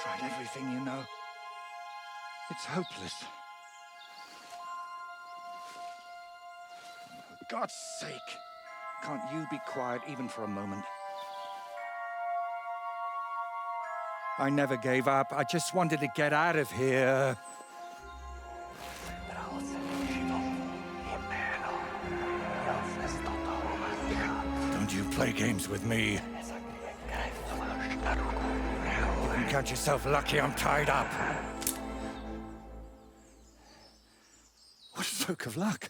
tried everything, you know. It's hopeless. For God's sake, can't you be quiet even for a moment? I never gave up. I just wanted to get out of here. Don't you play games with me. You count yourself lucky I'm tied up. What a stroke of luck.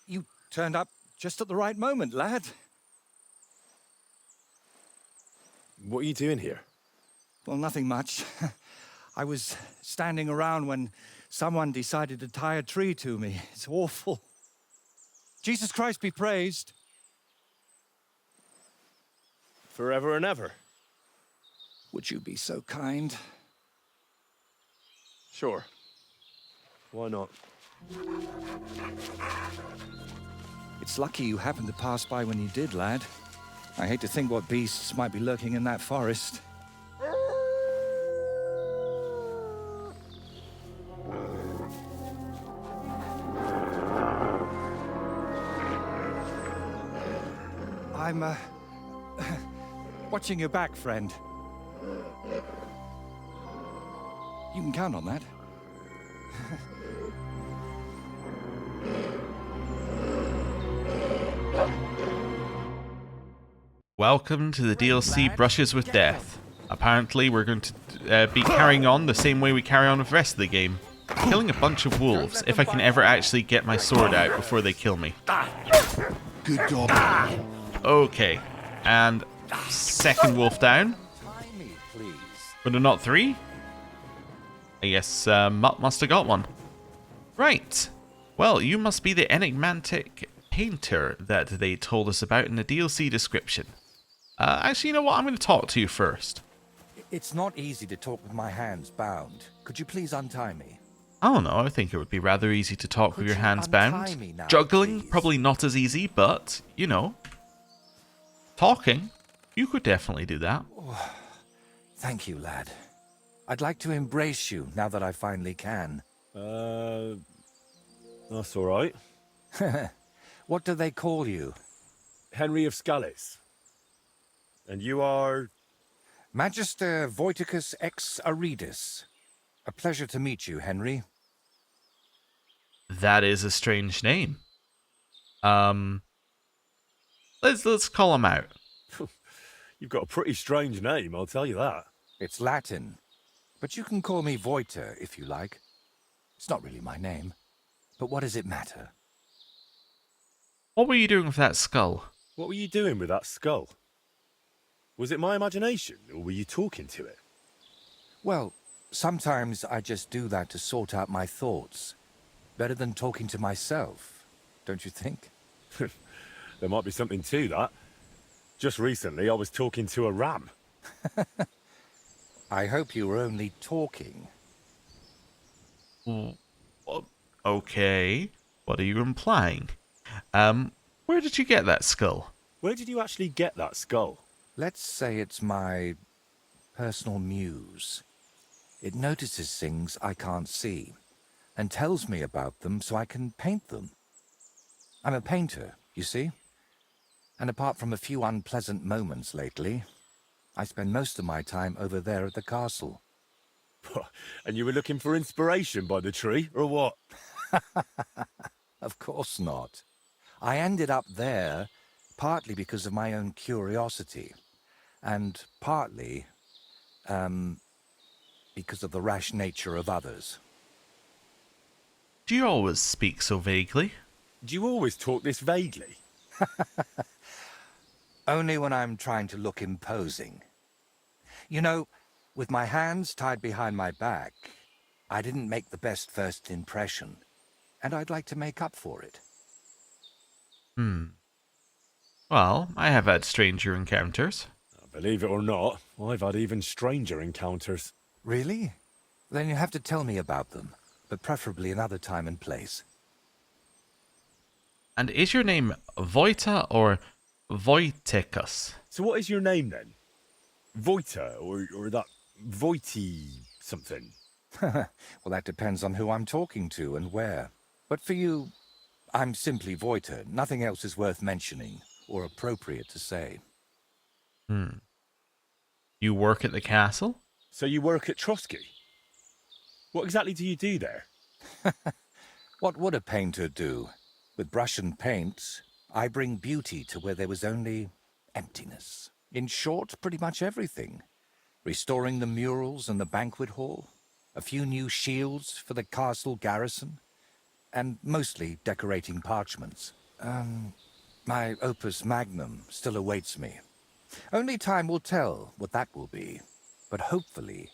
You turned up just at the right moment, lad. What are you doing here? Well, nothing much. I was standing around when someone decided to tie a tree to me. It's awful. Jesus Christ be praised. Forever and ever? Would you be so kind? Sure. Why not? It's lucky you happened to pass by when you did, lad. I hate to think what beasts might be lurking in that forest. I'm, watching your back, friend. You can count on that. Welcome to the DLC Brushes with Death. Apparently we're going to be carrying on the same way we carry on with the rest of the game. Killing a bunch of wolves, if I can ever actually get my sword out before they kill me. Good job. Okay, and second wolf down. But they're not three? I guess Mutt must have got one. Right. Well, you must be the enigmatic painter that they told us about in the DLC description. Actually, you know what? I'm going to talk to you first. It's not easy to talk with my hands bound. Could you please untie me? I don't know. I think it would be rather easy to talk with your hands bound. Now, Juggling, please? probably not as easy, but, you know. Talking, you could definitely do that. Oh, thank you, lad. I'd like to embrace you now that I finally can. That's alright. What do they call you? Henry of Scallis. And you are... Magister Voyticus ex Aridus. A pleasure to meet you, Henry. That is a strange name. Let's call him out. You've got a pretty strange name, I'll tell you that. It's Latin, but you can call me Voyta if you like. It's not really my name, but what does it matter? What were you doing with that skull? What were you doing with that skull? Was it my imagination, or were you talking to it? Well, sometimes I just do that to sort out my thoughts. Better than talking to myself, don't you think? There might be something to that. Just recently, I was talking to a ram. I hope you were only talking. Okay. What are you implying? Where did you get that skull? Where did you actually get that skull? Let's say it's my personal muse. It notices things I can't see and tells me about them so I can paint them. I'm a painter, you see? And apart from a few unpleasant moments lately, I spend most of my time over there at the castle. And you were looking for inspiration by the tree, or what? Of course not. I ended up there partly because of my own curiosity, and partly, because of the rash nature of others. Do you always speak so vaguely? Do you always talk this vaguely? Only when I'm trying to look imposing. You know, with my hands tied behind my back, I didn't make the best first impression, and I'd like to make up for it. Well, I have had stranger encounters. Believe it or not, I've had even stranger encounters. Really? Then you have to tell me about them, but preferably another time and place. And is your name Voyta or Voyticus? So what is your name then? Voyta, or that Voity something? Well, that depends on who I'm talking to and where. But for you, I'm simply Voyta. Nothing else is worth mentioning or appropriate to say. Hmm. You work at the castle? So you work at Trosky? What exactly do you do there? What would a painter do? With brush and paint, I bring beauty to where there was only emptiness. In short, pretty much everything. Restoring the murals and the banquet hall, a few new shields for the castle garrison, and mostly decorating parchments. My opus magnum still awaits me. Only time will tell what that will be, but hopefully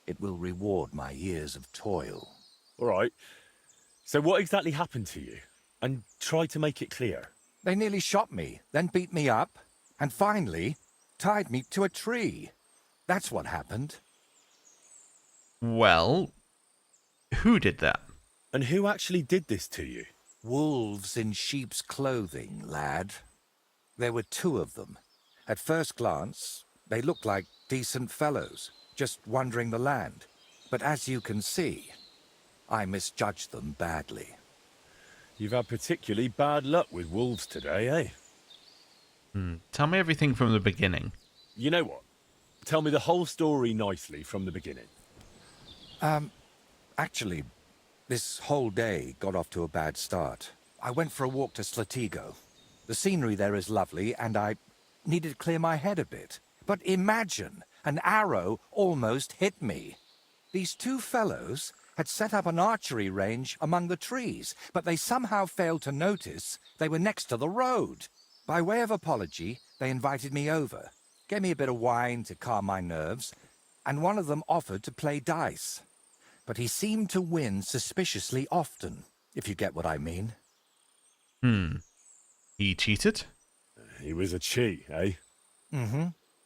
it will reward my years of toil. All right. So what exactly happened to you? And try to make it clear. They nearly shot me, then beat me up, and finally tied me to a tree. That's what happened. Well, who did that? And who actually did this to you? Wolves in sheep's clothing, lad. There were two of them. At first glance, they looked like decent fellows, just wandering the land. But as you can see, I misjudged them badly. You've had particularly bad luck with wolves today, eh? Tell me everything from the beginning. You know what? Tell me the whole story nicely from the beginning. Actually, this whole day got off to a bad start. I went for a walk to Slatigo. The scenery there is lovely, and I needed to clear my head a bit. But imagine, an arrow almost hit me. These two fellows had set up an archery range among the trees, but they somehow failed to notice they were next to the road. By way of apology, they invited me over, gave me a bit of wine to calm my nerves, and one of them offered to play dice. But he seemed to win suspiciously often, if you get what I mean. He cheated? He was a cheat, eh?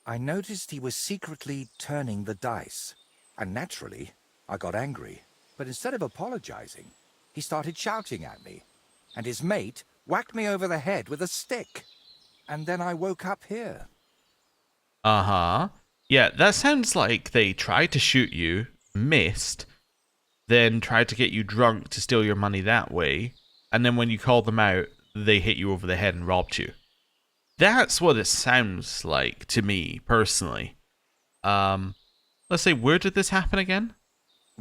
I noticed he was secretly turning the dice, and naturally, I got angry. But instead of apologizing, he started shouting at me, and his mate whacked me over the head with a stick. And then I woke up here. Uh-huh. Yeah, that sounds like they tried to shoot you, missed, then tried to get you drunk to steal your money that way, and then when you called them out, they hit you over the head and robbed you. That's what it sounds like to me, personally. Let's say, where did this happen again?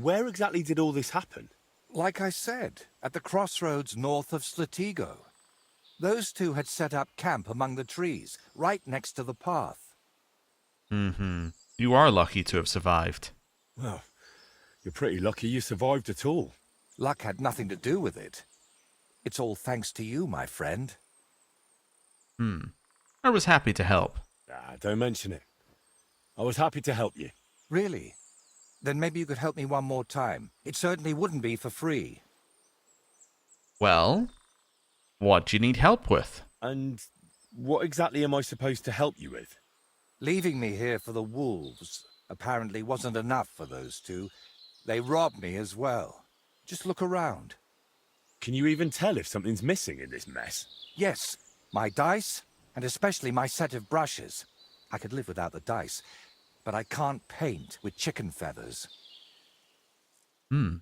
Where exactly did all this happen? Like I said, at the crossroads north of Slatigo. Those two had set up camp among the trees, right next to the path. You are lucky to have survived. Well, you're pretty lucky you survived at all. Luck had nothing to do with it. It's all thanks to you, my friend. I was happy to help. Ah, don't mention it. I was happy to help you. Really? Then maybe you could help me one more time. It certainly wouldn't be for free. Well, what do you need help with? And what exactly am I supposed to help you with? Leaving me here for the wolves apparently wasn't enough for those two. They robbed me as well. Just look around. Can you even tell if something's missing in this mess? Yes, my dice, and especially my set of brushes. I could live without the dice, but I can't paint with chicken feathers. Ooh,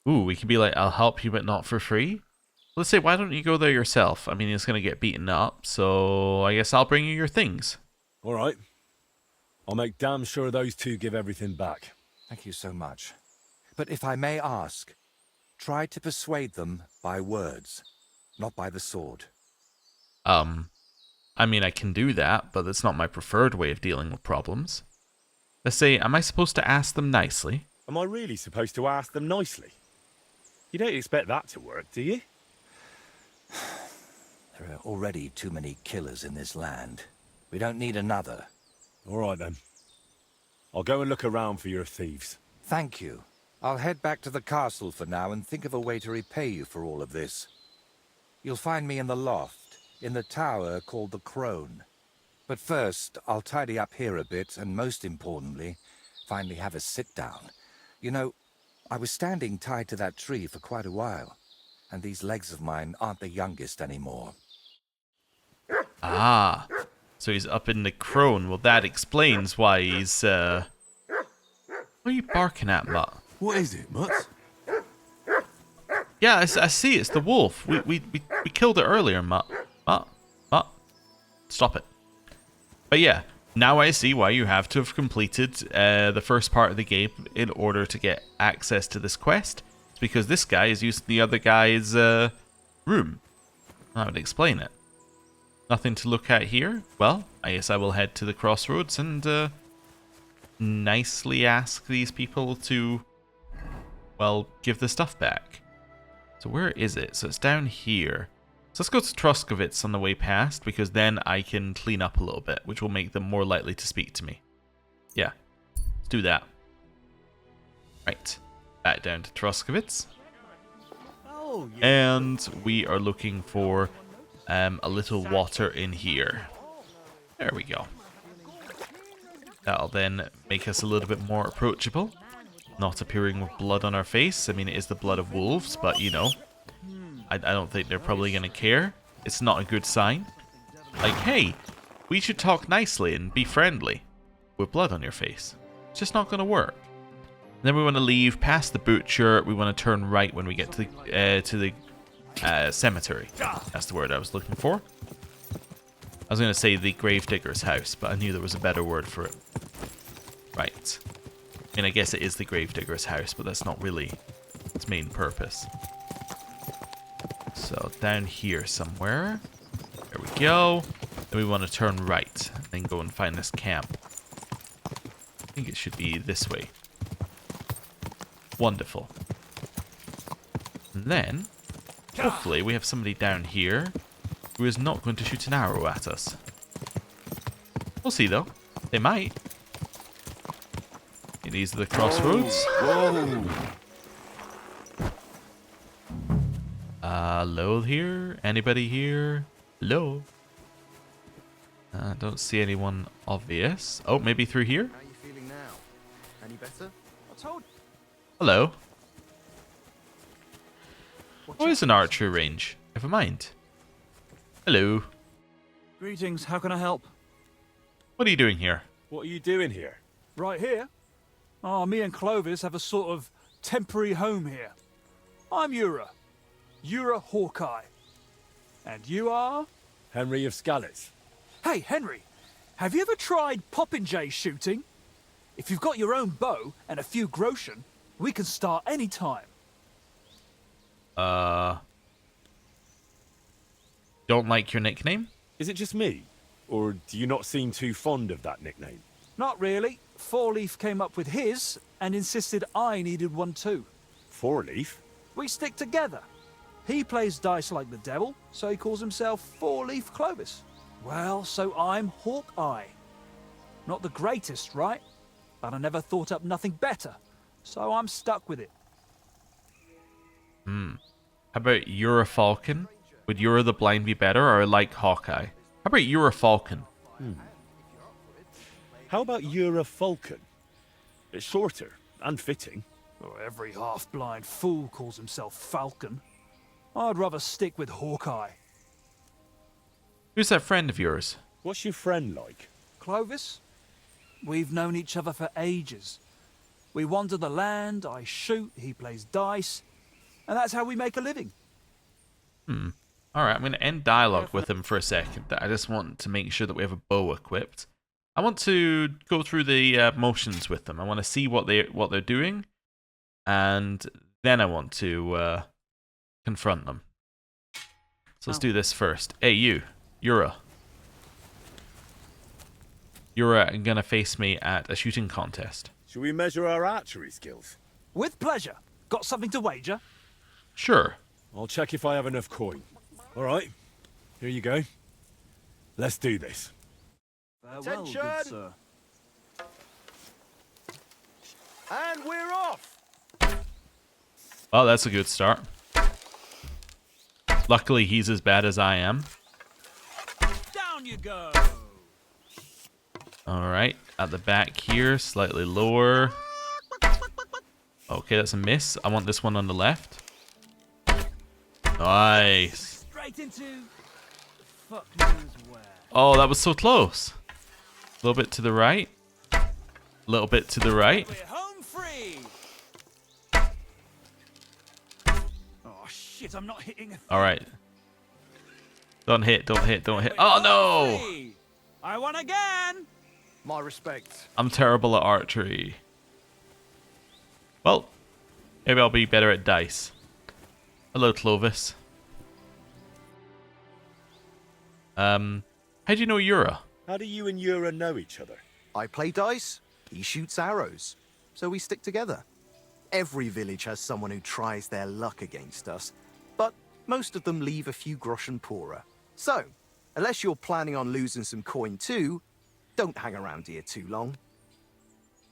we could be like, I'll help you, but not for free? Let's say, why don't you go there yourself? I mean, it's going to get beaten up, so I guess I'll bring you your things. All right. I'll make damn sure those two give everything back. Thank you so much. But if I may ask, try to persuade them by words, not by the sword. I mean, I can do that, but that's not my preferred way of dealing with problems. Let's say, am I supposed to ask them nicely? Am I really supposed to ask them nicely? You don't expect that to work, do you? There are already too many killers in this land. We don't need another. All right, then. I'll go and look around for your thieves. Thank you. I'll head back to the castle for now and think of a way to repay you for all of this. You'll find me in the loft, in the tower called the Crone. But first, I'll tidy up here a bit, and most importantly, finally have a sit-down. You know, I was standing tied to that tree for quite a while, and these legs of mine aren't the youngest anymore. Ah, So he's up in the crone. Well, that explains why he's, What are you barking at, Mutt? What is it, Mutt? Yeah, I see. It's the wolf. We killed it earlier, Mutt. Mutt. Stop it. But yeah, now I see why you have to have completed the first part of the game in order to get access to this quest. It's because this guy is using the other guy's room. That would explain it. Nothing to look at here? Well, I guess I will head to the crossroads and nicely ask these people to, well, give the stuff back. So where is it? So it's down here. So let's go to Troskovitz on the way past, because then I can clean up a little bit, which will make them more likely to speak to me. Yeah, let's do that. Right, back down to Troskovitz. And we are looking for a little water in here. There we go. That'll then make us a little bit more approachable. Not appearing with blood on our face. I mean, it is the blood of wolves, but you know, I don't think they're probably going to care. It's not a good sign. Like, hey, we should talk nicely and be friendly with blood on your face. It's just not going to work. And then we want to leave past the butcher. We want to turn right when we get to the cemetery. That's the word I was looking for. I was going to say the gravedigger's house, but I knew there was a better word for it. Right. I mean, I guess it is the gravedigger's house, but that's not really its main purpose. So down here somewhere. There we go. Then we want to turn right and then go and find this camp. I think it should be this way. Wonderful. And then, hopefully, we have somebody down here who is not going to shoot an arrow at us. We'll see, though. They might. Okay, these are the crossroads. Whoa! Hello here? Anybody here? Hello? Don't see anyone obvious. Oh, maybe through here? How are you feeling now? Any better? I told you. Hello? Oh, it's an archer range. Never mind. Hello. Greetings, how can I help? What are you doing here? What are you doing here? Right here? Oh, me and Clovis have a sort of temporary home here. I'm Ura Hawkeye. And you are? Henry of Skalitz. Hey, Henry, have you ever tried popinjay shooting? If you've got your own bow and a few groschen, we can start any time. Don't like your nickname? Is it just me? Or do you not seem too fond of that nickname? Not really. Four Leaf came up with his and insisted I needed one too. Four Leaf? We stick together. He plays dice like the devil, so he calls himself Four Leaf Clovis. Well, so I'm Hawkeye. Not the greatest, right? But I never thought up nothing better, so I'm stuck with it. How about Ura Falcon? Would Ura the Blind be better, or like Hawkeye? How about Ura Falcon? How about Ura Falcon? It's shorter and fitting. Oh, every half-blind fool calls himself Falcon. I'd rather stick with Hawkeye. Who's that friend of yours? What's your friend like? Clovis? We've known each other for ages. We wander the land, I shoot, he plays dice, and that's how we make a living. Alright, I'm going to end dialogue with him for a second. I just want to make sure that we have a bow equipped. I want to go through the motions with them. I want to see what they're doing, and then I want to confront them. So let's do this first. Hey, you. Ura. You're going to face me at a shooting contest. Shall we measure our archery skills? With pleasure. Got something to wager? Sure. I'll check if I have enough coin. All right, here you go. Let's do this. Attention! Good sir. And we're off! Oh, that's a good start. Luckily, he's as bad as I am. Down you go! Alright, at the back here, slightly lower. Okay, that's a miss. I want this one on the left. Nice. Straight into fuck knows where. Oh, that was so close. A little bit to the right. A little bit to the right. We're home free. Oh shit! I'm not hitting a thing. All right. Don't hit, don't hit, don't hit. Oh no! Free. I won again. My respects. I'm terrible at archery. Well, maybe I'll be better at dice. Hello, Clovis. How do you know Yura? How do you and Yura know each other? I play dice, he shoots arrows, so we stick together. Every village has someone who tries their luck against us, but most of them leave a few groschen poorer. So, unless you're planning on losing some coin too, don't hang around here too long.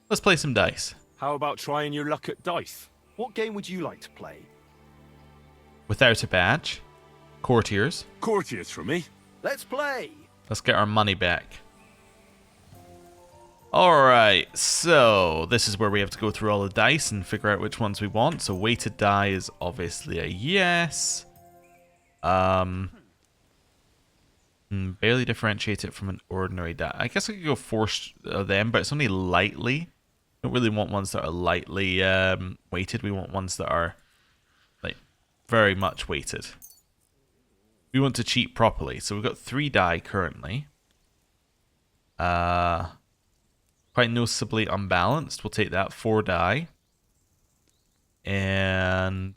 Let's play some dice. How about trying your luck at dice? What game would you like to play? Without a badge. Courtiers. Courtiers for me. Let's play! Let's get our money back. Alright, so this is where we have to go through all the dice and figure out which ones we want. So weighted die is obviously a yes. Barely differentiate it from an ordinary die. I guess I could go 4 of them, but it's only lightly. Don't really want ones that are lightly weighted. We want ones that are like very much weighted. We want to cheat properly. So we've got 3 die currently. Quite noticeably unbalanced. We'll take that. 4 die. And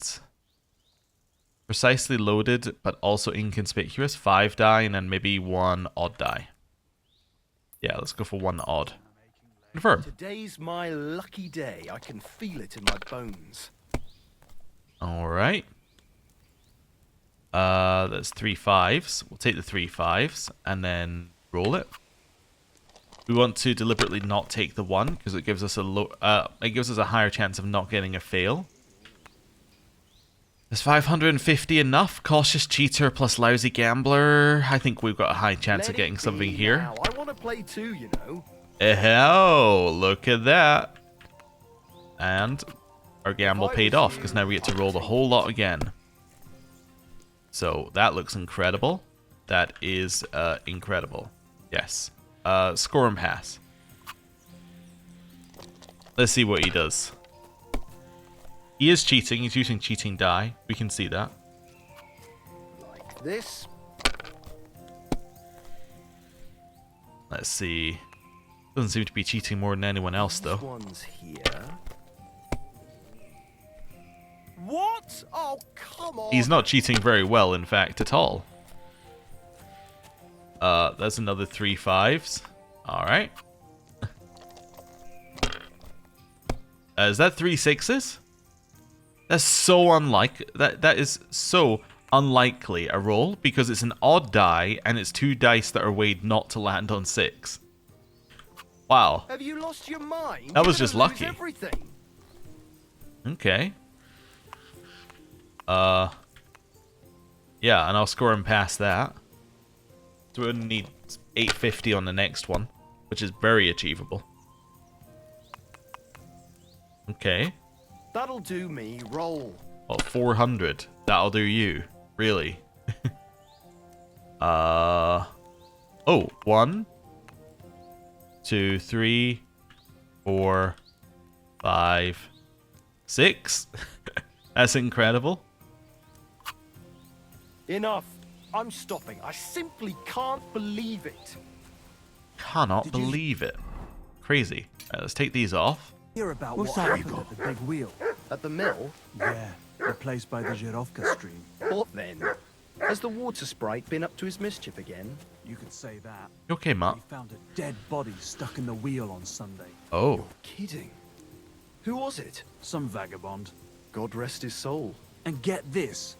precisely loaded, but also inconspicuous. 5 die, and then maybe 1 odd die. Yeah, let's go for 1 odd. Confirm. Today's my lucky day. I can feel it in my bones. Alright. That's 3 5s. We'll take the 3 5s and then roll it. We want to deliberately not take the 1 because it gives us a higher chance of not getting a fail. Is 550 enough? Cautious cheater plus lousy gambler. I think we've got a high chance of getting something here. Now. I want to play too, you know. Oh, look at that. And our gamble paid off because now we get to roll the whole lot again. So that looks incredible. That is incredible. Yes. Score and pass. Let's see what he does. He is cheating. He's using cheating die. We can see that. Like this. Let's see. Doesn't seem to be cheating more than anyone else, though. This one's here. What? Oh, come on. He's not cheating very well, in fact, at all. That's another 3 5s. Alright. Is that 3 6s? That's so unlike that is so unlikely a roll because it's an odd die and it's 2 dice that are weighed not to land on 6. Wow. Have you lost your mind? That was You're just gonna lose lucky. Everything. Okay. Yeah, and I'll score him past that. So we only need 850 on the next one, which is very achievable. Okay. That'll do me. Roll. Well, 400. That'll do you. Really. Oh, 1, 2, 3, 4, 5, 6. That's incredible. Enough. I'm stopping. I simply can't believe it. Cannot believe it. Crazy. Right, let's take these off. Hear about what happened at the big wheel? At the mill? Yeah, the place by the Zhirovka stream. What then? Has the water sprite been up to his mischief again? You could say that. You okay, Matt? We found a dead body stuck in the wheel on Sunday. Oh. Kidding. Who was it? Some vagabond. God rest his soul. And get this.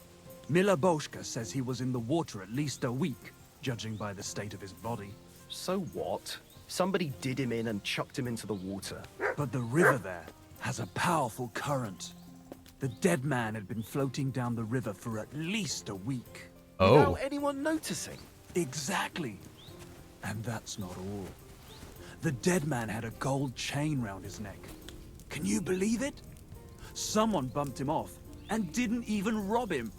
Mila Boschka says he was in the water at least a week, judging by the state of his body. So what? Somebody did him in and chucked him into the water. But the river there has a powerful current. The dead man had been floating down the river for at least a week. Oh. Without anyone noticing. Exactly. And that's not all. The dead man had a gold chain round his neck. Can you believe it? Someone bumped him off and didn't even rob him.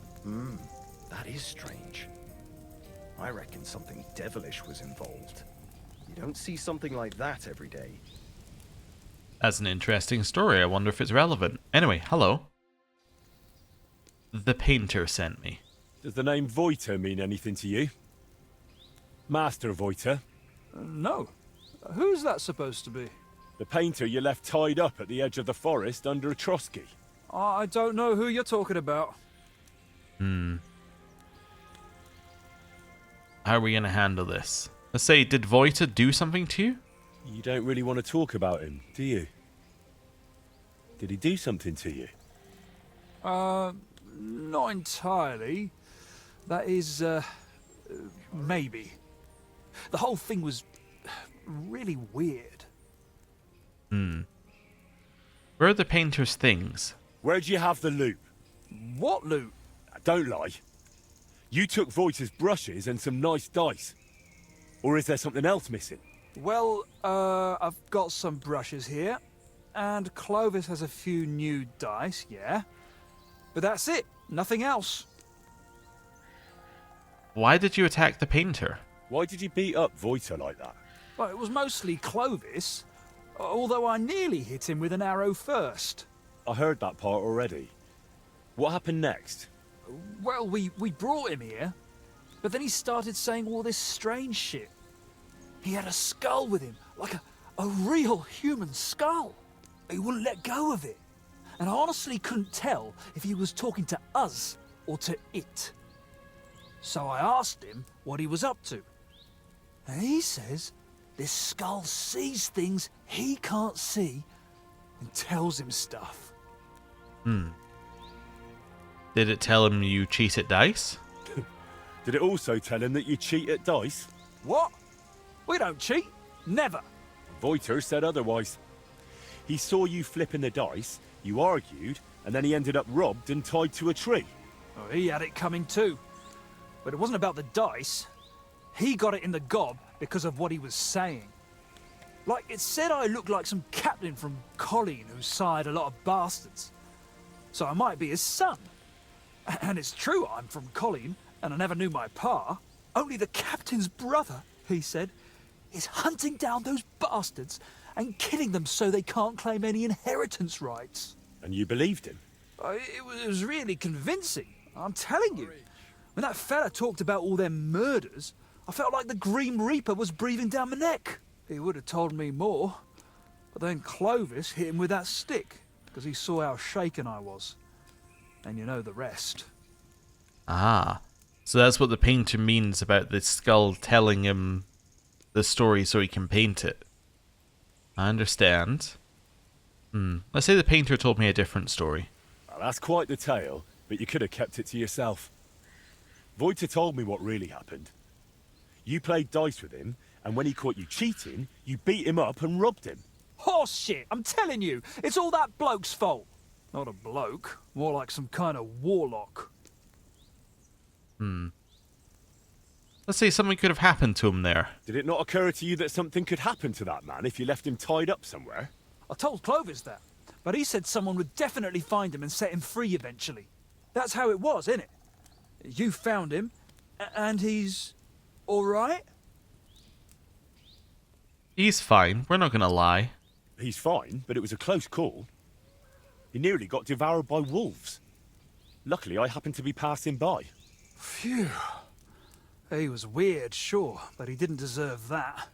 That is strange. I reckon something devilish was involved. You don't see something like that every day. That's an interesting story. I wonder if it's relevant. Anyway, hello. The painter sent me. Does the name Voyta mean anything to you? Master Voyta? No. Who's that supposed to be? The painter you left tied up at the edge of the forest under a Trosky. I don't know who you're talking about. How are we going to handle this? Let's say, did Voyta do something to you? You don't really want to talk about him, do you? Did he do something to you? Not entirely. That is, maybe. The whole thing was really weird. Where are the painter's things? Where'd you have the loot? What loot? Don't lie. You took Voyta's brushes and some nice dice. Or is there something else missing? Well, I've got some brushes here. And Clovis has a few new dice, yeah. But that's it. Nothing else. Why did you attack the painter? Why did you beat up Voyta like that? Well, it was mostly Clovis. Although I nearly hit him with an arrow first. I heard that part already. What happened next? Well, we brought him here. But then he started saying all this strange shit. He had a skull with him, like a real human skull. He wouldn't let go of it. And I honestly couldn't tell if he was talking to us or to it. So I asked him what he was up to. And he says this skull sees things he can't see and tells him stuff. Did it tell him you cheat at dice? Did it also tell him that you cheat at dice? What? We don't cheat. Never. Voyta said otherwise. He saw you flipping the dice, you argued, and then he ended up robbed and tied to a tree. Oh, he had it coming too. But it wasn't about the dice. He got it in the gob because of what he was saying. Like, it said I looked like some captain from Colleen who sired a lot of bastards. So I might be his son. And it's true I'm from Colleen, and I never knew my pa. Only the captain's brother, he said, is hunting down those bastards and killing them so they can't claim any inheritance rights. And you believed him? It was really convincing, I'm telling you. When that fella talked about all them murders, I felt like the Grim Reaper was breathing down my neck. He would have told me more. But then Clovis hit him with that stick, because he saw how shaken I was. And you know the rest. Ah, so that's what the painter means about the skull telling him the story so he can paint it. I understand. Let's say the painter told me a different story. Well, that's quite the tale, but you could have kept it to yourself. Voyta told me what really happened. You played dice with him, and when he caught you cheating, you beat him up and robbed him. Horse shit, I'm telling you, it's all that bloke's fault. Not a bloke, more like some kind of warlock. Let's say something could have happened to him there. Did it not occur to you that something could happen to that man if you left him tied up somewhere? I told Clovis that, but he said someone would definitely find him and set him free eventually. That's how it was, innit? You found him, and he's all right? He's fine, we're not gonna lie. He's fine, but it was a close call. He nearly got devoured by wolves. Luckily, I happened to be passing by. Phew. He was weird, sure, but he didn't deserve that.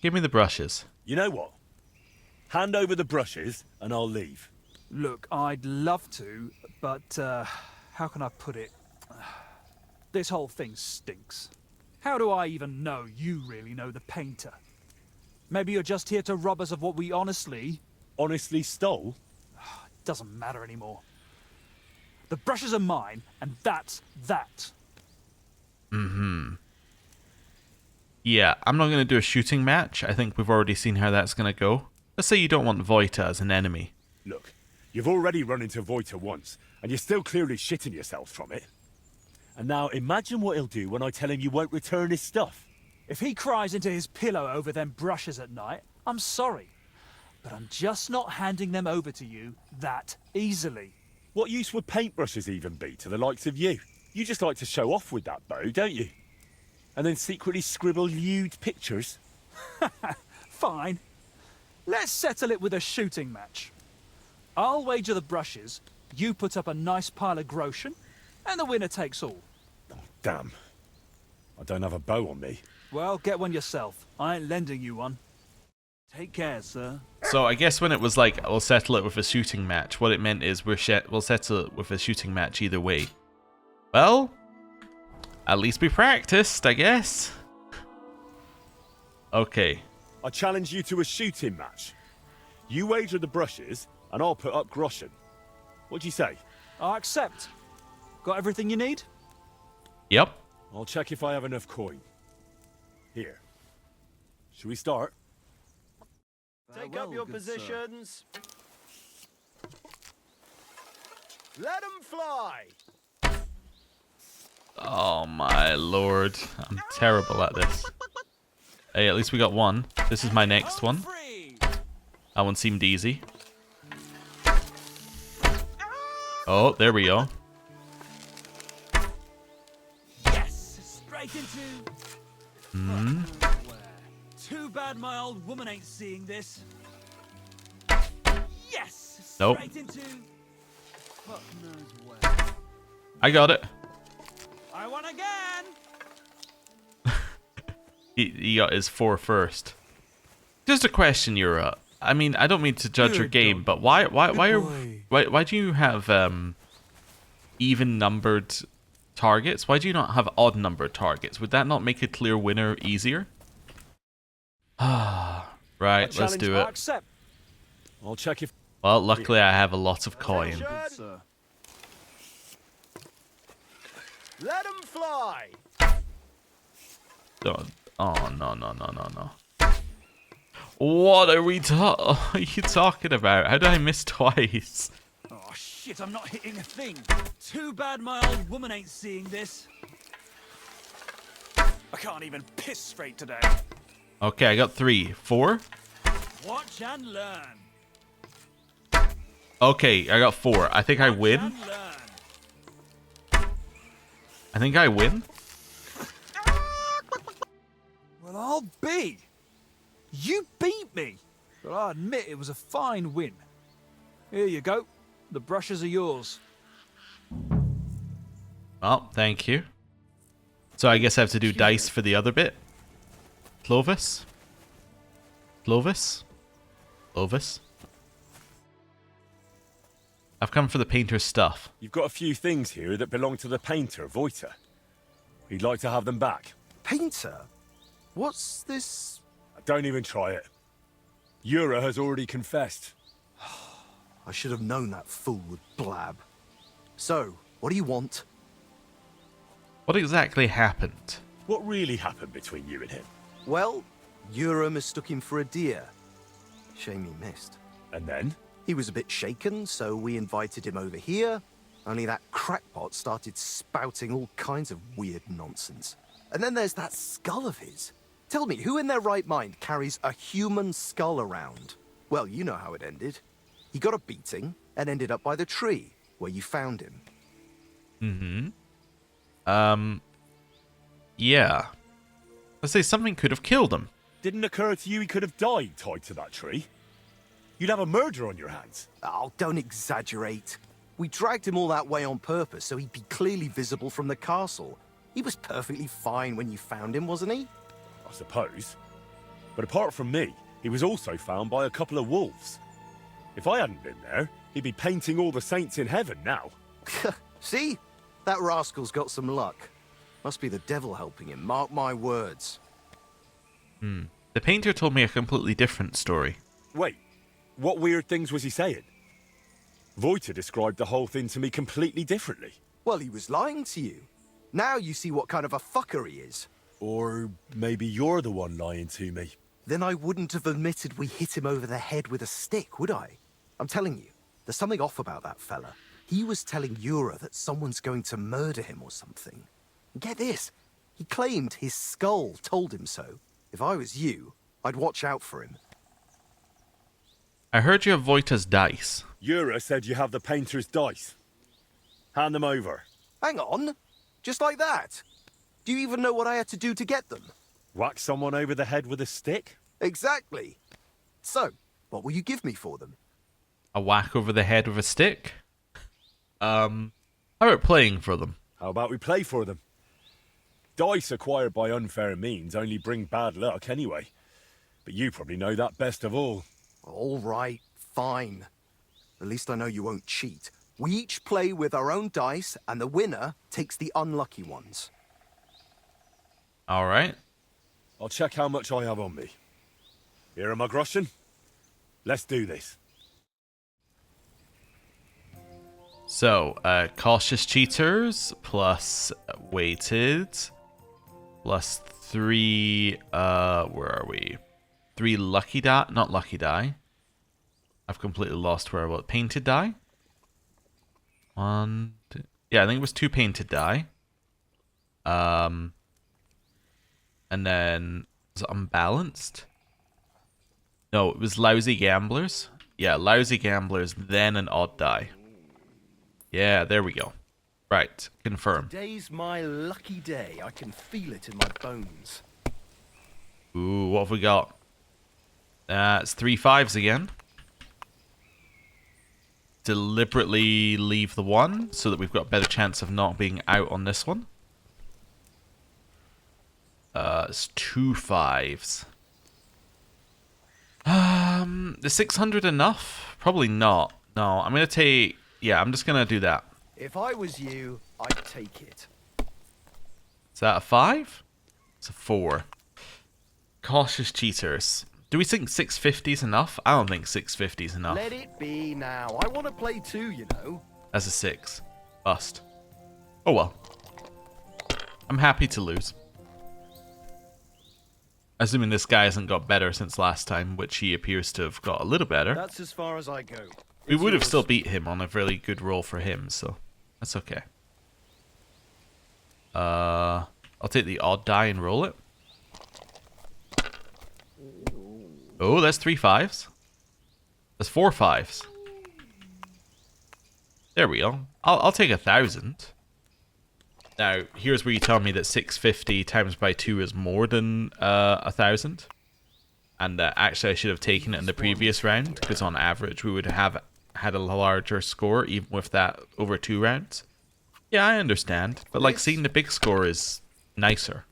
Give me the brushes. You know what? Hand over the brushes, and I'll leave. Look, I'd love to, but, how can I put it? This whole thing stinks. How do I even know you really know the painter? Maybe you're just here to rob us of what we honestly... Honestly stole? Doesn't matter anymore. The brushes are mine, and that's that. Yeah, I'm not gonna do a shooting match. I think we've already seen how that's gonna go. Let's say you don't want Voyta as an enemy. Look, you've already run into Voyta once, and you're still clearly shitting yourself from it. And now imagine what he'll do when I tell him you won't return his stuff. If he cries into his pillow over them brushes at night, I'm sorry. But I'm just not handing them over to you that easily. What use would paintbrushes even be to the likes of you? You just like to show off with that bow, don't you? And then secretly scribble lewd pictures. Fine. Let's settle it with a shooting match. I'll wager the brushes, you put up a nice pile of groschen, and the winner takes all. Oh, damn. I don't have a bow on me. Well, get one yourself. I ain't lending you one. Take care, sir. So I guess when it was like, we'll settle it with a shooting match, what it meant is we'll settle it with a shooting match either way. Well, at least we practiced, I guess. Okay. I challenge you to a shooting match. You wager the brushes, and I'll put up groschen. What do you say? I accept. Got everything you need? Yep. I'll check if I have enough coin. Here. Should we start? Take up your positions. Let them fly. Oh my lord. I'm terrible at this. Hey, at least we got one. This is my next one. That one seemed easy. Oh, there we go. Yes! Straight into... Too bad my old woman ain't seeing this. Yes! Nope. Straight into... Fuck knows where. I got it. I won again! He got his 4 first. Just a question, Yura. I mean, I don't mean to judge your game, but why do you have even numbered targets? Why do you not have odd numbered targets? Would that not make a clear winner easier? Right, let's do I it. accept. I'll check if... Well, luckily I have a lot of coin. Attention. Let them fly. Oh, no. What are you talking about? How did I miss twice? Oh shit, I'm not hitting a thing. Too bad my old woman ain't seeing this. I can't even piss straight today. Okay, I got 3. 4? Watch and learn. Okay, I got 4. I think I win. And learn. I think I win. Well, I'll be. You beat me. But I admit it was a fine win. Here you go. The brushes are yours. Oh, thank you. So I guess I have to do dice for the other bit. Clovis? Clovis? Clovis? I've come for the painter's stuff. You've got a few things here that belong to the painter, Voyta. He'd like to have them back. Painter? What's this? Don't even try it. Yura has already confessed. I should have known that fool would blab. So, what do you want? What exactly happened? What really happened between you and him? Well, Yura mistook him for a deer. Shame he missed. And then? He was a bit shaken, so we invited him over here. Only that crackpot started spouting all kinds of weird nonsense. And then there's that skull of his. Tell me, who in their right mind carries a human skull around? Well, you know how it ended. He got a beating and ended up by the tree, where you found him. Yeah. Let's say something could have killed him. Didn't occur to you he could have died tied to that tree? You'd have a murder on your hands. Oh, don't exaggerate. We dragged him all that way on purpose so he'd be clearly visible from the castle. He was perfectly fine when you found him, wasn't he? I suppose. But apart from me, he was also found by a couple of wolves. If I hadn't been there, he'd be painting all the saints in heaven now. See? That rascal's got some luck. Must be the devil helping him, mark my words. The painter told me a completely different story. Wait, what weird things was he saying? Voyta described the whole thing to me completely differently. Well, he was lying to you. Now you see what kind of a fucker he is. Or maybe you're the one lying to me. Then I wouldn't have admitted we hit him over the head with a stick, would I? I'm telling you, there's something off about that fella. He was telling Yura that someone's going to murder him or something. And get this, he claimed his skull told him so. If I was you, I'd watch out for him. I heard you have Voita's dice. Yura said you have the painter's dice. Hand them over. Hang on. Just like that. Do you even know what I had to do to get them? Whack someone over the head with a stick? Exactly. So, what will you give me for them? A whack over the head with a stick? How about playing for them? How about we play for them? Dice acquired by unfair means only bring bad luck anyway. But you probably know that best of all. All right, fine. At least I know you won't cheat. We each play with our own dice, and the winner takes the unlucky ones. All right. I'll check how much I have on me. Here am I, groschen? Let's do this. So, cautious cheaters plus weighted plus 3, where are we? 3 lucky die, not lucky die. I've completely lost where I was. Painted die? 1, 2, yeah, I think it was 2 painted die. And then, was it unbalanced? No, it was lousy gamblers. Yeah, lousy gamblers, then an odd die. Yeah, there we go. Right, confirm. Today's my lucky day. I can feel it in my bones. Ooh, what have we got? It's 3 5s again. Deliberately leave the 1 so that we've got a better chance of not being out on this one. It's 2 5s. Is 600 enough? Probably not. No, I'm gonna take... Yeah, I'm just gonna do that. If I was you, I'd take it. Is that a 5? It's a 4. Cautious cheaters. Do we think 650 is enough? I don't think 650 is enough. Let it be now. I want to play too, you know. That's a 6. Bust. Oh well. I'm happy to lose. Assuming this guy hasn't got better since last time, which he appears to have got a little better. That's as far as I go. We would have yours. still beat him on a really good roll for him, so that's okay. I'll take the odd die and roll it. Oh, that's 3 5s. That's 4 5s. There we go. I'll take 1,000. Now, here's where you tell me that 650 times by 2 is more than 1,000. And actually I should have taken it in the previous round, because on average we would have had a larger score, even with that over 2 rounds. Yeah, I understand. But like, seeing the big score is nicer.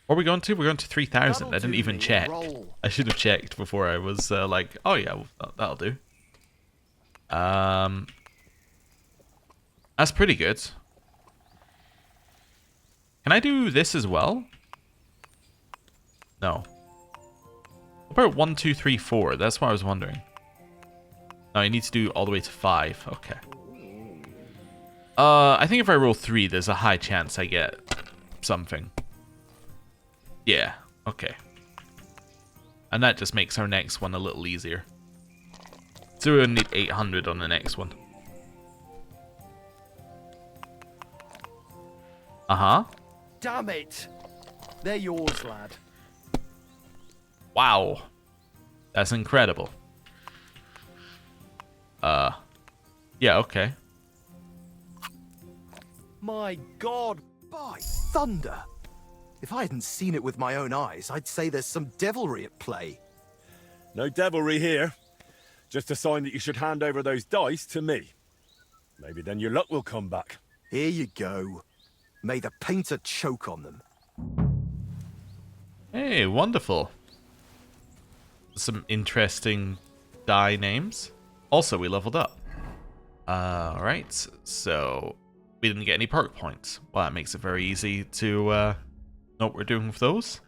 What are we going to? We're going to 3,000. I didn't even check. I should have checked before I was like, oh yeah, well, that'll do. That's pretty good. Can I do this as well? No. What about 1, 2, 3, 4? That's what I was wondering. No, I need to do all the way to 5. Okay. I think if I roll 3, there's a high chance I get something. Yeah, okay. And that just makes our next one a little easier. So we'll need 800 on the next one. Uh-huh. Damn it! They're yours, lad. Wow. That's incredible. Yeah, okay. My God! By thunder! If I hadn't seen it with my own eyes, I'd say there's some devilry at play. No devilry here. Just a sign that you should hand over those dice to me. Maybe then your luck will come back. Here you go. May the painter choke on them. Hey, wonderful. Some interesting die names. Also, we leveled up. Alright, so we didn't get any perk points. Well, that makes it very easy to know what we're doing with those.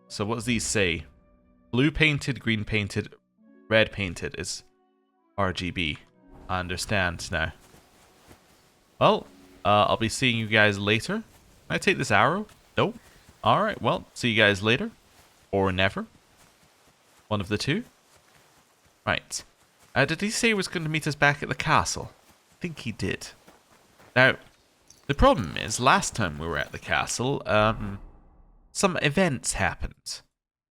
So what does these say? Blue painted, green painted, red painted is RGB. I understand now. Well, I'll be seeing you guys later. Can I take this arrow? No? Alright, well, see you guys later. Or never. One of the two. Right. Did he say he was going to meet us back at the castle? I think he did. Now, the problem is, last time we were at the castle, some events happened.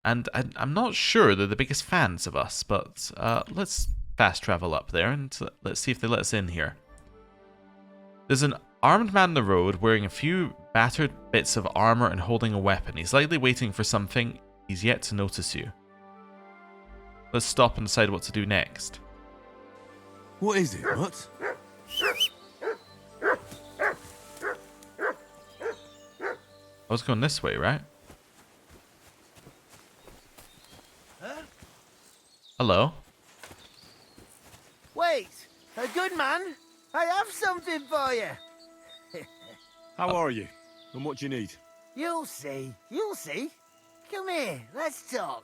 And I'm not sure they're the biggest fans of us, but let's fast travel up there, and let's see if they let us in here. There's an armed man on the road wearing a few battered bits of armor and holding a weapon. He's likely waiting for something. He's yet to notice you. Let's stop and decide what to do next. What is it, Mutt? I was going this way, right? Hello. Wait, a good man? I have something for you. How are you? And what do you need? You'll see, you'll see. Come here, let's talk.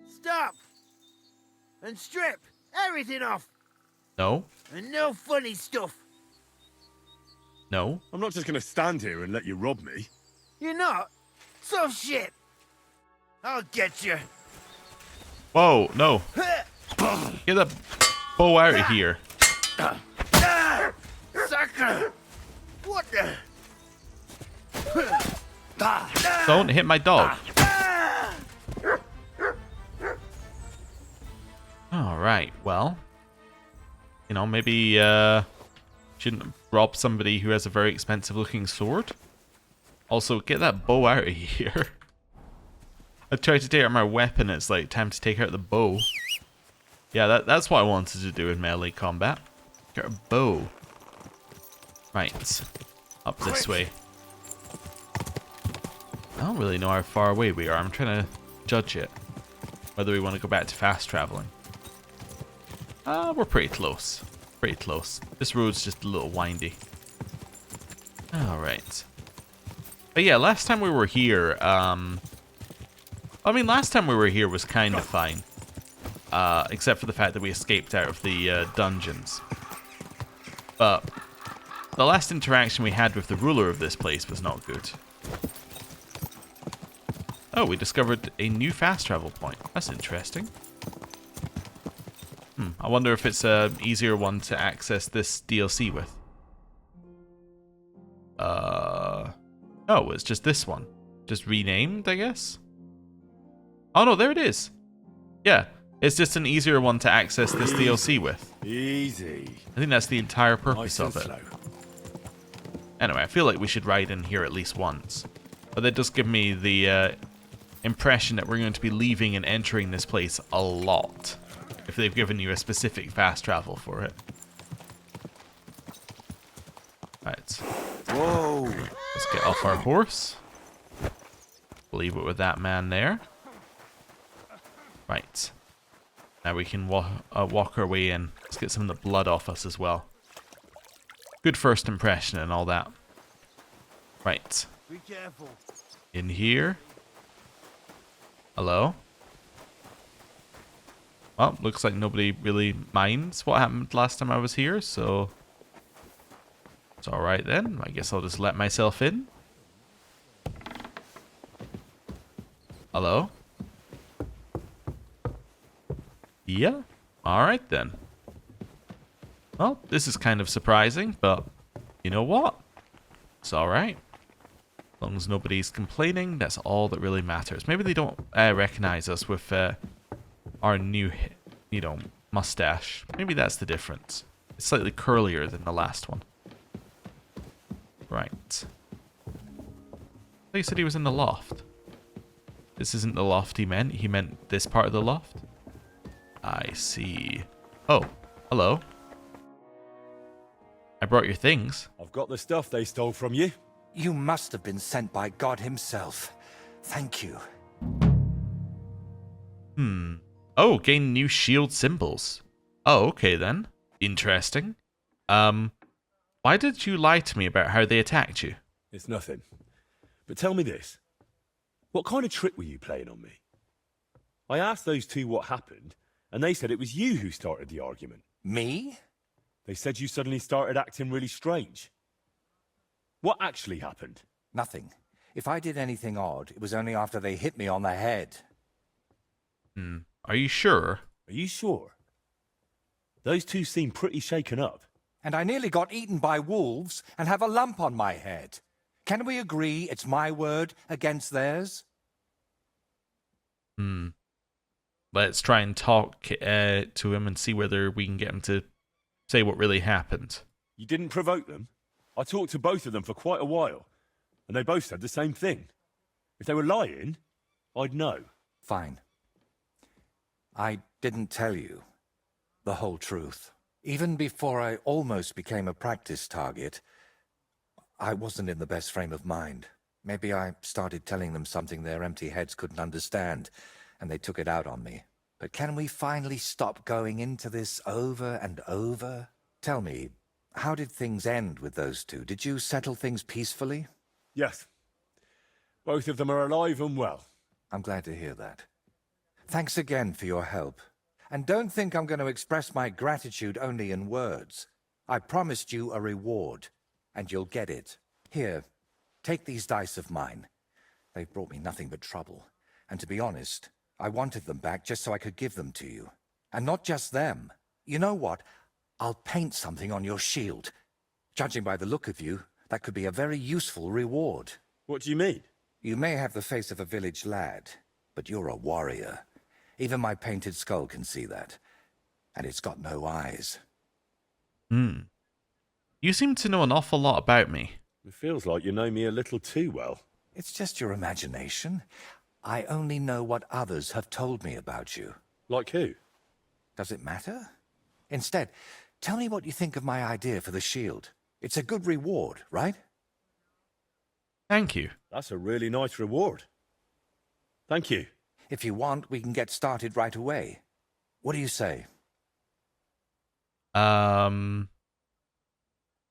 Stop. And strip everything off. No. And no funny stuff. No. I'm not just gonna stand here and let you rob me. You're not? So shit. I'll get you. Whoa, no. Get that bow out of here. Sucker! What the? Don't hit my dog. Alright, well. You know, maybe shouldn't rob somebody who has a very expensive looking sword. Also, get that bow out of here. I tried to take out my weapon, it's like time to take out the bow. Yeah, that's what I wanted to do in melee combat. Get a bow. Right. Up this way. I don't really know how far away we are. I'm trying to judge it. Whether we want to go back to fast traveling. We're pretty close. Pretty close. This road's just a little windy. Alright. But yeah, last time we were here, I mean, last time we were here was kind of fine. Except for the fact that we escaped out of the dungeons. But the last interaction we had with the ruler of this place was not good. Oh, we discovered a new fast travel point. That's interesting. I wonder if it's an easier one to access this DLC with. Oh, it's just this one. Just renamed, I guess? Oh no, there it is. Yeah, it's just an easier one to access this DLC with. Easy. I think that's the entire purpose Nice of and it. slow. Anyway, I feel like we should ride in here at least once. But that does give me the impression that we're going to be leaving and entering this place a lot. If they've given you a specific fast travel for it. Right. Whoa. Let's get off our horse. Leave it with that man there. Right. Now we can walk our way in. Let's get some of the blood off us as well. Good first impression and all that. Right. Be careful. In here. Hello? Well, looks like nobody really minds what happened last time I was here, so... It's alright then. I guess I'll just let myself in. Hello? Yeah? Alright then. Well, this is kind of surprising, but you know what? It's alright. As long as nobody's complaining, that's all that really matters. Maybe they don't recognize us with our new, you know, mustache. Maybe that's the difference. It's slightly curlier than the last one. Right. They said he was in the loft. This isn't the loft he meant. He meant this part of the loft. I see. Oh, hello. I brought your things. I've got the stuff they stole from you. You must have been sent by God himself. Thank you. Oh, gain new shield symbols. Oh, okay then. Interesting. Why did you lie to me about how they attacked you? It's nothing. But tell me this. What kind of trick were you playing on me? I asked those two what happened, and they said it was you who started the argument. Me? They said you suddenly started acting really strange. What actually happened? Nothing. If I did anything odd, it was only after they hit me on the head. Are you sure? Are you sure? Those two seem pretty shaken up. And I nearly got eaten by wolves and have a lump on my head. Can we agree it's my word against theirs? let's try and talk to him and see whether we can get him to say what really happened. You didn't provoke them? I talked to both of them for quite a while, and they both said the same thing. If they were lying, I'd know. Fine. I didn't tell you the whole truth. Even before I almost became a practice target, I wasn't in the best frame of mind. Maybe I started telling them something their empty heads couldn't understand, and they took it out on me. But can we finally stop going into this over and over? Tell me, how did things end with those two? Did you settle things peacefully? Yes. Both of them are alive and well. I'm glad to hear that. Thanks again for your help. And don't think I'm going to express my gratitude only in words. I promised you a reward, and you'll get it. Here, take these dice of mine. They've brought me nothing but trouble. And to be honest, I wanted them back just so I could give them to you. And not just them. You know what? I'll paint something on your shield. Judging by the look of you, that could be a very useful reward. What do you mean? You may have the face of a village lad, but you're a warrior. Even my painted skull can see that. And it's got no eyes. You seem to know an awful lot about me. It feels like you know me a little too well. It's just your imagination. I only know what others have told me about you. Like who? Does it matter? Instead, tell me what you think of my idea for the shield. It's a good reward, right? Thank you. That's a really nice reward. Thank you. If you want, we can get started right away. What do you say? How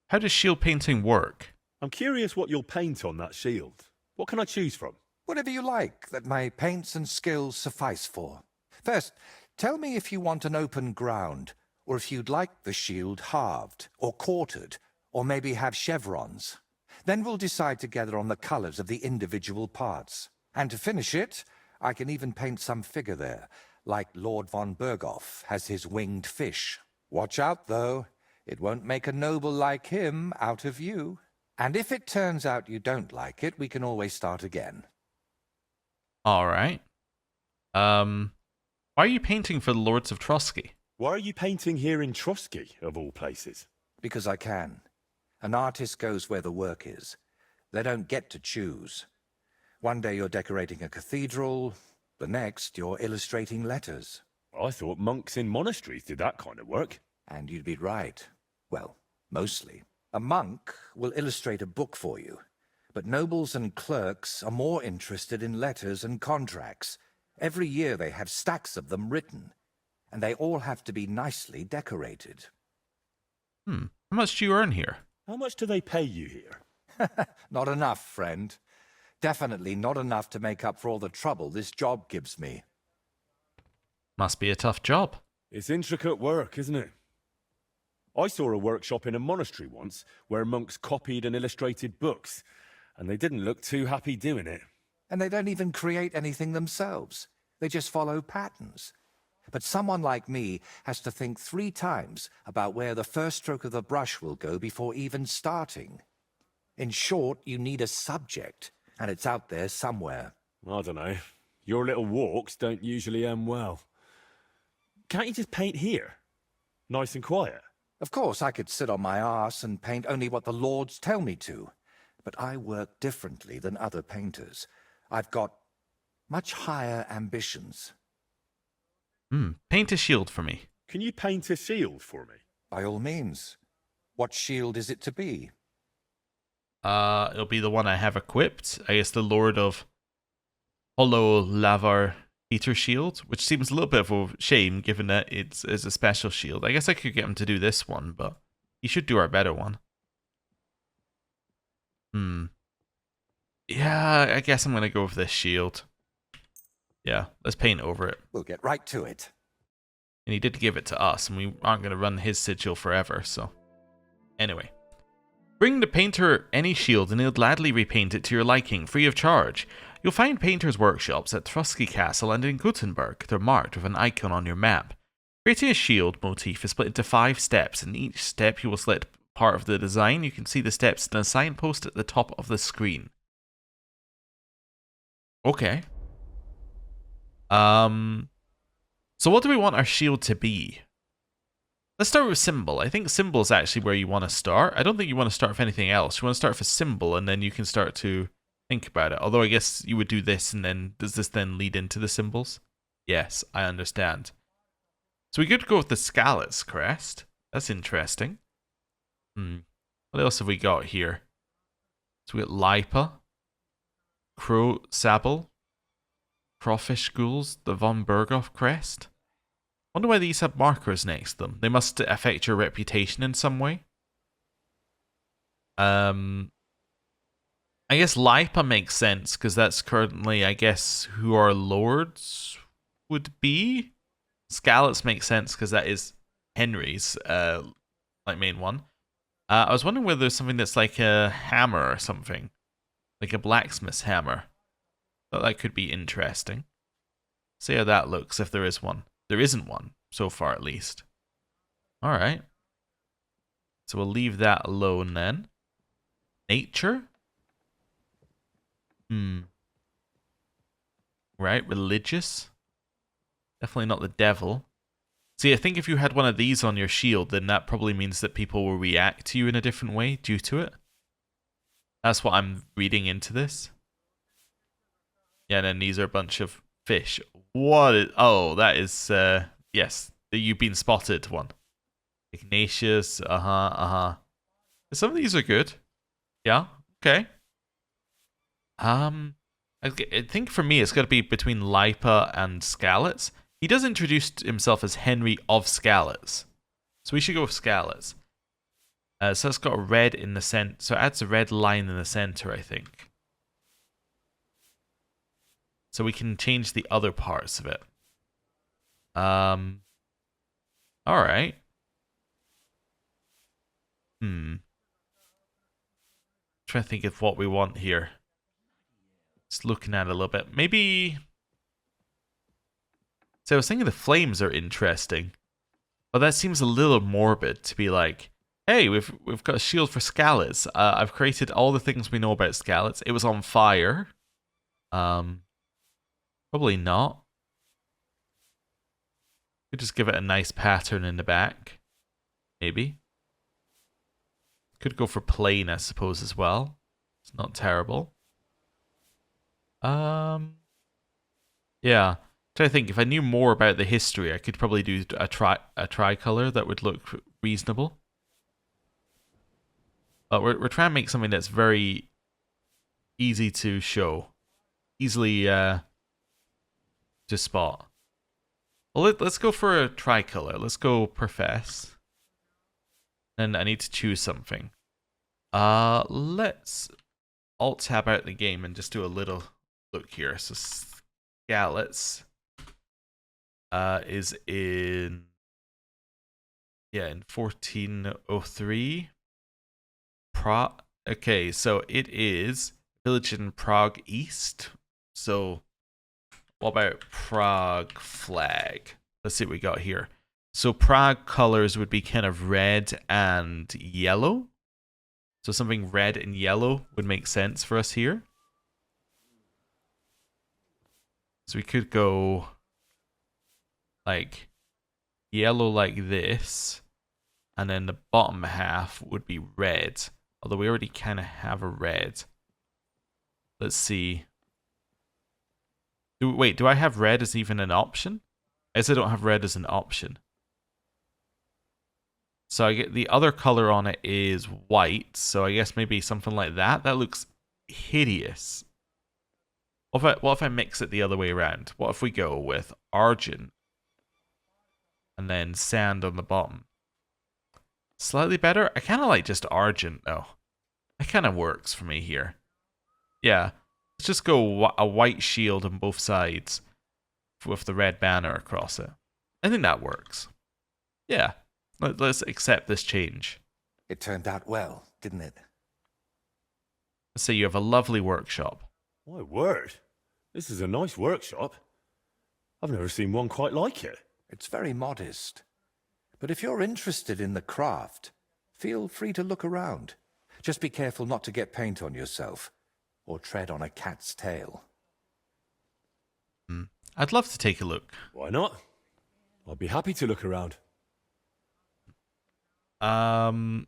does shield painting work? I'm curious what you'll paint on that shield. What can I choose from? Whatever you like that my paints and skills suffice for. First, tell me if you want an open ground, or if you'd like the shield halved, or quartered, or maybe have chevrons. Then we'll decide together on the colors of the individual parts. And to finish it, I can even paint some figure there, like Lord von Berghoff has his winged fish. Watch out, though. It won't make a noble like him out of you. And if it turns out you don't like it, we can always start again. All right. Why are you painting for the Lords of Trosky? Why are you painting here in Trosky, of all places? Because I can. An artist goes where the work is. They don't get to choose. One day you're decorating a cathedral, the next you're illustrating letters. I thought monks in monasteries did that kind of work. And you'd be right. Well, mostly. A monk will illustrate a book for you, but nobles and clerks are more interested in letters and contracts. Every year they have stacks of them written, and they all have to be nicely decorated. How much do you earn here? How much do they pay you here? Not enough, friend. Definitely not enough to make up for all the trouble this job gives me. Must be a tough job. It's intricate work, isn't it? I saw a workshop in a monastery once where monks copied and illustrated books, and they didn't look too happy doing it. And they don't even create anything themselves. They just follow patterns. But someone like me has to think 3 times about where the first stroke of the brush will go before even starting. In short, you need a subject, and it's out there somewhere. I don't know. Your little walks don't usually end well. Can't you just paint here? Nice and quiet. Of course, I could sit on my arse and paint only what the lords tell me to. But I work differently than other painters. I've got much higher ambitions. Paint a shield for me. Can you paint a shield for me? By all means. What shield is it to be? It'll be the one I have equipped. I guess the Lord of Hollow Lavar Heater Shield, which seems a little bit of a shame given that it's a special shield. I guess I could get him to do this one, but he should do our better one. Yeah, I guess I'm going to go with this shield. Yeah, let's paint over it. We'll get right to it. And he did give it to us, and we aren't going to run his sigil forever, so... Anyway. Bring the painter any shield and he'll gladly repaint it to your liking, free of charge. You'll find painters' workshops at Trosky Castle and in Gutenberg. They're marked with an icon on your map. Creating a shield motif is split into 5 steps. In each step you will select part of the design. You can see the steps in a signpost at the top of the screen. Okay. So what do we want our shield to be? Let's start with symbol. I think symbol is actually where you want to start. I don't think you want to start with anything else. You want to start with a symbol, and then you can start to think about it. Although I guess you would do this, and then does this then lead into the symbols? Yes, I understand. So we could go with the Scallet's crest. That's interesting. What else have we got here? So we got Lipa, Crow Sable, Crawfish Ghouls, the Von Berghoff crest. Wonder why these have markers next to them. They must affect your reputation in some way. I guess Lipa makes sense because that's currently, I guess, who our lords would be. Scallops makes sense because that is Henry's main one. I was wondering whether there's something that's like a hammer or something, like a blacksmith's hammer. Thought that could be interesting. See how that looks if there is one. There isn't one so far, at least. All right. So we'll leave that alone then. Nature. Right, religious. Definitely not the devil. See, I think if you had one of these on your shield, then that probably means that people will react to you in a different way due to it. That's what I'm reading into this. Yeah, and then these are a bunch of fish. What is... Oh, that is... yes, the You've Been Spotted one. Ignatius, Some of these are good. Yeah, okay. I think for me it's got to be between Lipa and Scallops. He does introduce himself as Henry of Scallops. So we should go with Scallops. So it's got a red in the center. So it adds a red line in the center, I think. So we can change the other parts of it. Alright. Trying to think of what we want here. Just looking at it a little bit. Maybe... So I was thinking the flames are interesting. But that seems a little morbid to be like, hey, we've got a shield for Scallops. I've created all the things we know about Scallops. It was on fire. Probably not. Could just give it a nice pattern in the back. Maybe. Could go for plain, I suppose, as well. It's not terrible. Yeah. I think if I knew more about the history, I could probably do a tricolor that would look reasonable. But we're trying to make something that's very easy to show, easily to spot. Well, let's go for a tricolor. Let's go profess. And I need to choose something. Let's alt tab out the game and just do a little look here. So Scallops is in 1403. Okay, so it is village in Prague East. So what about Prague flag? Let's see what we got here. So Prague colors would be kind of red and yellow. So something red and yellow would make sense for us here. So we could go like yellow like this. And then the bottom half would be red. Although we already kind of have a red. Let's see. Wait, do I have red as even an option? I guess I don't have red as an option. So I get the other color on it is white. So I guess maybe something like that. That looks hideous. What if I mix it the other way around? What if we go with argent and then sand on the bottom? Slightly better? I kind of like just argent though. That kind of works for me here. Yeah. Let's just go a white shield on both sides with the red banner across it. I think that works. Yeah. Let's accept this change. It turned out well, didn't it? Let's say you have a lovely workshop. My word. This is a nice workshop. I've never seen one quite like it. It's very modest. But if you're interested in the craft, feel free to look around. Just be careful not to get paint on yourself, or tread on a cat's tail. I'd love to take a look. Why not? I'll be happy to look around. And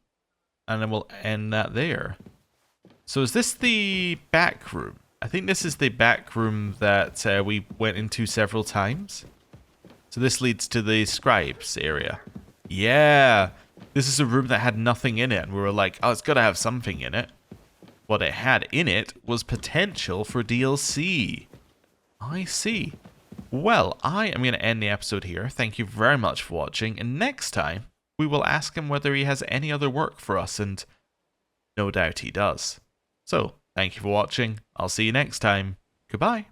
then we'll end that there. So is this the back room? I think this is the back room that we went into several times. So this leads to the scribes area. Yeah, this is a room that had nothing in it. And we were like, oh, it's got to have something in it. What it had in it was potential for DLC. I see. Well, I am going to end the episode here. Thank you very much for watching. And next time, we will ask him whether he has any other work for us. And no doubt he does. So, thank you for watching. I'll see you next time. Goodbye.